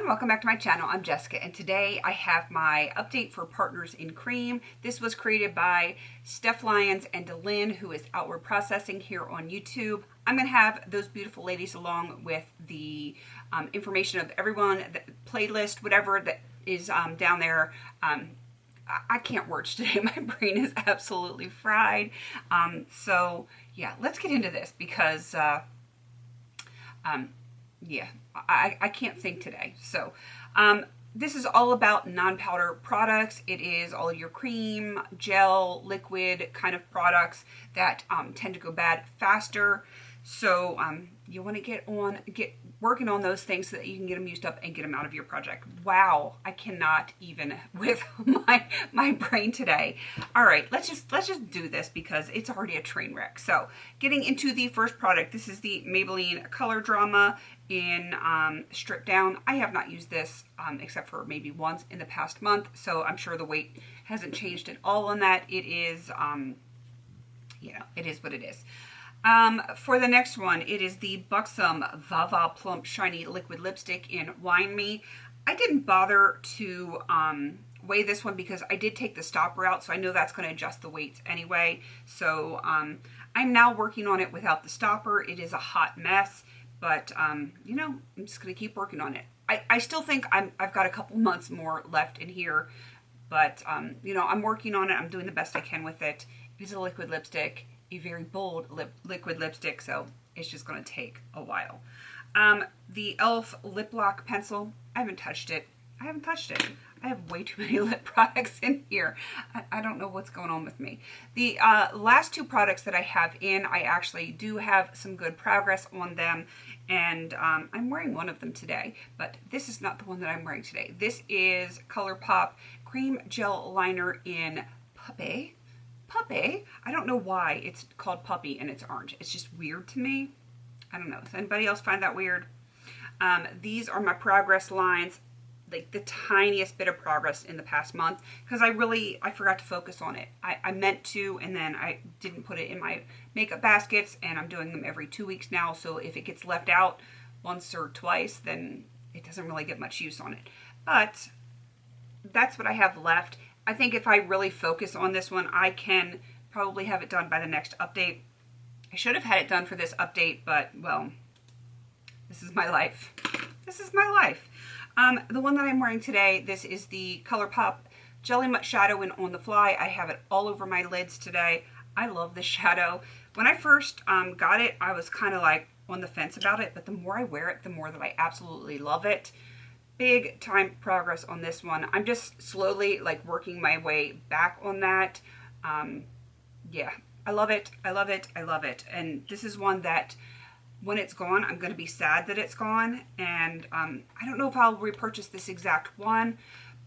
everyone, welcome back to my channel. I'm Jessica, and today I have my update for Partners in Cream. This was created by Steph Lyons and Delynn, who is Outward Processing here on YouTube. I'm going to have those beautiful ladies along with the information of everyone, the playlist, whatever that is down there. I can't words today. My brain is absolutely fried. So yeah, let's get into this because yeah, I can't think today. So this is all about non-powder products. It is all your cream, gel, liquid kind of products that tend to go bad faster. So you want to get working on those things so that you can get them used up and get them out of your project. Wow, I cannot even with my brain today. All right, let's just do this because it's already a train wreck. So getting into the first product, this is the Maybelline Color Drama in Strip Down. I have not used this except for maybe once in the past month, so I'm sure the weight hasn't changed at all on that. It is, it is what it is. For the next one, it is the Buxom Vava Plump Shiny Liquid Lipstick in Wine Me. I didn't bother to weigh this one because I did take the stopper out, so I know that's going to adjust the weights anyway. So I'm now working on it without the stopper. It is a hot mess, but I'm just going to keep working on it. I still think I've got a couple months more left in here, but I'm working on it. I'm doing the best I can with it. It is a liquid lipstick. A very bold liquid lipstick, so it's just going to take a while. The e.l.f. Lip Lock Pencil, I haven't touched it. I have way too many lip products in here. I don't know what's going on with me. The last two products that I have in, I actually do have some good progress on them, and I'm wearing one of them today, but this is not the one that I'm wearing today. This is ColourPop Cream Gel Liner in Puppy. I don't know why it's called Puppy and it's orange. It's just weird to me. I don't know. Does anybody else find that weird? These are my progress lines, like the tiniest bit of progress in the past month, because I forgot to focus on it. I meant to, and then I didn't put it in my makeup baskets, and I'm doing them every 2 weeks now, so if it gets left out once or twice, then it doesn't really get much use on it. But that's what I have left. I think if I really focus on this one, I can probably have it done by the next update. I should have had it done for this update, but, well, this is my life. This is my life. The one that I'm wearing today, this is the ColourPop Jelly Matte Shadow in On the Fly. I have it all over my lids today. I love this shadow. When I first got it, I was kind of like on the fence about it, but the more I wear it, the more that I absolutely love it. Big time progress on this one. I'm just slowly like working my way back on that. Yeah, I love it. I love it. I love it. And this is one that when it's gone, I'm going to be sad that it's gone. And I don't know if I'll repurchase this exact one,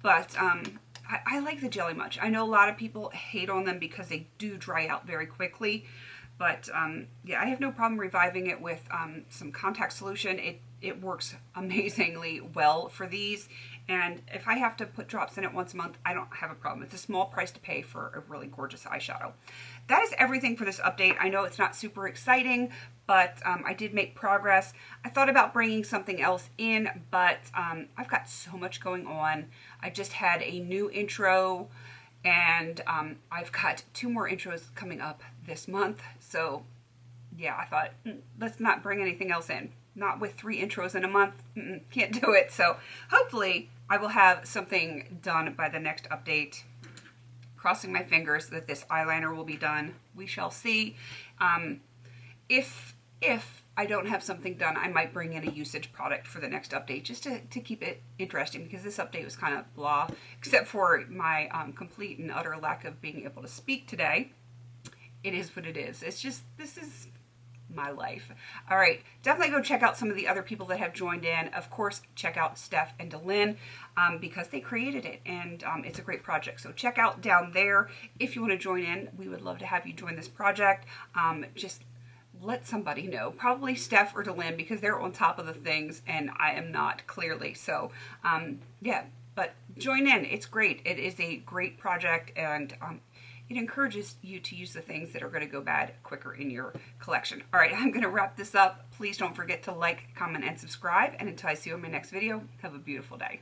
but I like the Jelly Much. I know a lot of people hate on them because they do dry out very quickly. But yeah, I have no problem reviving it with some contact solution. It works amazingly well for these. And if I have to put drops in it once a month, I don't have a problem. It's a small price to pay for a really gorgeous eyeshadow. That is everything for this update. I know it's not super exciting, but I did make progress. I thought about bringing something else in, but I've got so much going on. I just had a new intro, and I've got 2 more intros coming up this month. So yeah, I thought, let's not bring anything else in. Not with 3 intros in a month. Can't do it. So hopefully I will have something done by the next update. Crossing my fingers that this eyeliner will be done. We shall see. If I don't have something done, I might bring in a usage product for the next update just to keep it interesting, because this update was kind of blah, except for my complete and utter lack of being able to speak today. It is what it is. It's just, this is my life. All right, definitely go check out some of the other people that have joined in. Of course, check out Steph and Delynn because they created it, and it's a great project. So check out down there if you want to join in. We would love to have you join this project. Just let somebody know, probably Steph or Delynn, because they're on top of the things and I am not, clearly. So yeah, but join in. It's great. It is a great project, and it encourages you to use the things that are going to go bad quicker in your collection. All right, I'm going to wrap this up. Please don't forget to like, comment, and subscribe. And until I see you in my next video, have a beautiful day.